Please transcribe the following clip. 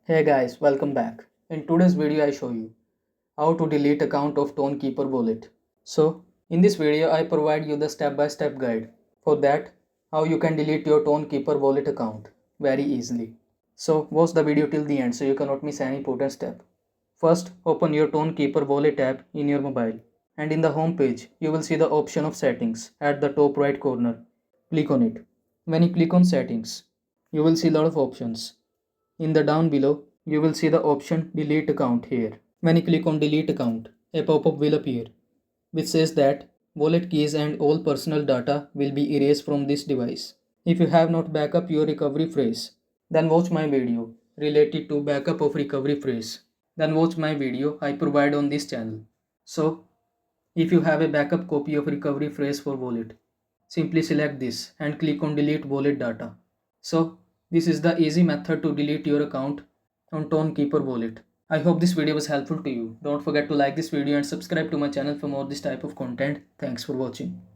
Hey guys, welcome back. In today's video I show you how to delete account of Tonkeeper wallet. So, in this video I provide you the step-by-step guide for that how you can delete your Tonkeeper wallet account very easily. So, watch the video till the end so you cannot miss any important step. First, open your Tonkeeper wallet app in your mobile and in the home page you will see the option of settings at the top right corner. Click on it. When you click on settings, you will see a lot of options. In the down below, you will see the option delete account here. When you click on delete account, a pop-up will appear which says that wallet keys and all personal data will be erased from this device. If you have not backup your recovery phrase, then watch my video related to backup of recovery phrase. Then watch my video I provide on this channel. So, if you have a backup copy of recovery phrase for wallet, simply select this and click on delete wallet data. So, this is the easy method to delete your account on Tonkeeper wallet. I hope this video was helpful to you. Don't forget to like this video and subscribe to my channel for more this type of content. Thanks for watching.